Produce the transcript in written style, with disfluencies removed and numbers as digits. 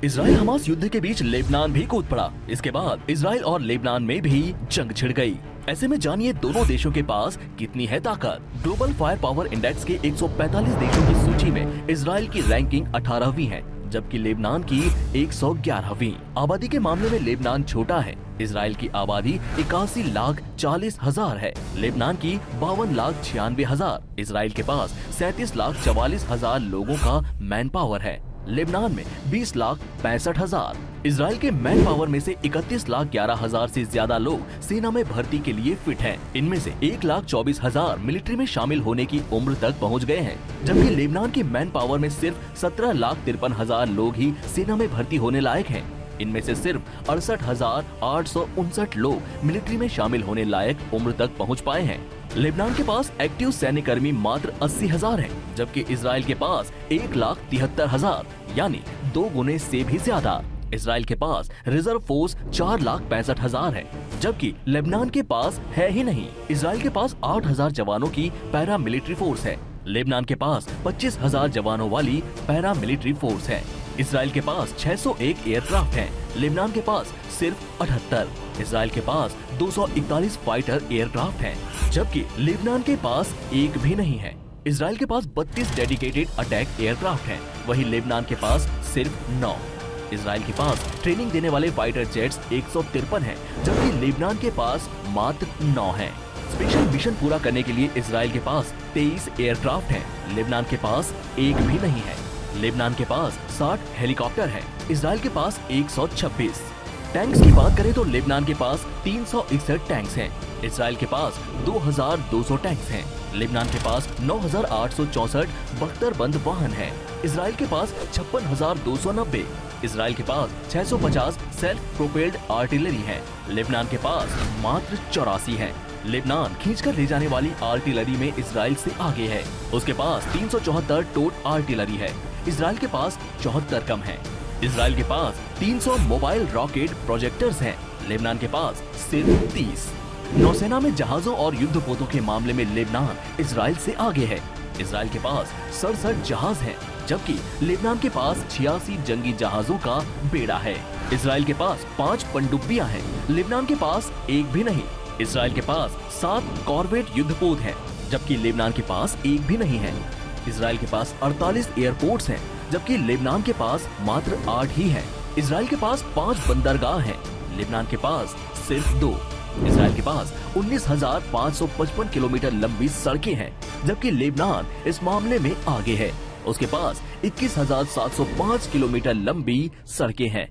Israel Hamas युद्ध के बीच Lebanon भी कूद पड़ा। इसके बाद इजराइल और लेबनान में भी जंग छिड़ गई। ऐसे में जानिए दोनों देशों के पास कितनी है ताकत। ग्लोबल फायर पावर इंडेक्स के 145 देशों की सूची में इजराइल की रैंकिंग 18वीं है, जबकि लेबनान की 111वीं। आबादी के मामले में लेबनान छोटा है। इजराइल की आबादी 81,40,000 है, लेबनान की 52,96,000। इजराइल के पास 37,44,000 लोगों का मैन पावर है, लेबनान में 20,65,000। इजराइल के मैन पावर में से 31,11,000 से ज्यादा लोग सेना में भर्ती के लिए फिट हैं। इनमें से 1,24,000 मिलिट्री में शामिल होने की उम्र तक पहुंच गए हैं, जबकि लेबनान के मैन पावर में सिर्फ 17,53,000 लोग ही सेना में भर्ती होने लायक हैं। इनमें से सिर्फ 68,859 लोग मिलिट्री में शामिल होने लायक उम्र तक पहुंच पाए हैं। लेबनान के पास एक्टिव सैन्य कर्मी मात्र 80,000 हैं, जबकि इजराइल के पास 1,73,000 यानी 2 गुने से भी ज्यादा। इजराइल के पास रिजर्व फोर्स 4,65,000 है, जबकि लेबनान के पास है ही नहीं। इजराइल के पास 8,000 जवानों की पैरा मिलिट्री फोर्स है, लेबनान के पास 25,000 जवानों वाली पैरा मिलिट्री फोर्स है। इजराइल के पास 601 एयरक्राफ्ट हैं, लेबनान के पास सिर्फ 78। इजराइल के पास 241 फाइटर एयरक्राफ्ट हैं, जबकि लेबनान के पास एक भी नहीं है। इजराइल के पास 32 डेडिकेटेड अटैक एयरक्राफ्ट हैं, वहीं लेबनान के पास सिर्फ 9। इजराइल के पास ट्रेनिंग देने वाले फाइटर जेट्स 153 हैं, जबकि लेबनान के पास मात्र 9 हैं। स्पेशल मिशन पूरा करने के लिए इजराइल के पास 23 एयरक्राफ्ट हैं, लेबनान के पास एक भी नहीं है। लेबनान के पास 60 हेलीकॉप्टर हैं, इजराइल के पास 126। टैंक्स की बात करें तो लेबनान के पास 361 टैंक्स हैं, इजराइल के पास 2,200 टैंक्स हैं। लेबनान के पास 9,864 बख्तरबंद वाहन हैं, इजराइल के पास 56,290। इजराइल के पास 650 सेल्फ प्रोपेल्ड आर्टिलरी है, लेबनान के पास मात्र 84 है। लेबनान खींचकर ले जाने वाली आर्टिलरी में इजराइल से आगे है, उसके पास 374 टोट आर्टिलरी है, इजराइल के पास 74 कम है। इजराइल के पास 300 मोबाइल रॉकेट प्रोजेक्टर्स हैं, लेबनान के पास सिर्फ 30। नौसेना में जहाजों और युद्धपोतों के मामले में लेबनान इजराइल से आगे है। इजराइल के पास 67 जहाज हैं, जबकि लेबनान के पास 86 जंगी जहाजों का बेड़ा है। इजराइल के पास 5 पनडुब्बियां हैं, लेबनान के पास एक भी नहीं। इजराइल के पास 7 कॉर्वेट युद्धपोत हैं, जबकि लेबनान के पास एक भी नहीं है। इजराइल के पास 48 एयरपोर्ट्स हैं, जबकि लेबनान के पास मात्र 8 ही हैं। इजराइल के पास 5 बंदरगाह हैं, लेबनान के पास सिर्फ 2। इजराइल के पास 19,555 किलोमीटर लंबी सड़कें हैं, जबकि लेबनान इस मामले में आगे है। उसके पास 21,705 किलोमीटर लंबी सड़कें हैं।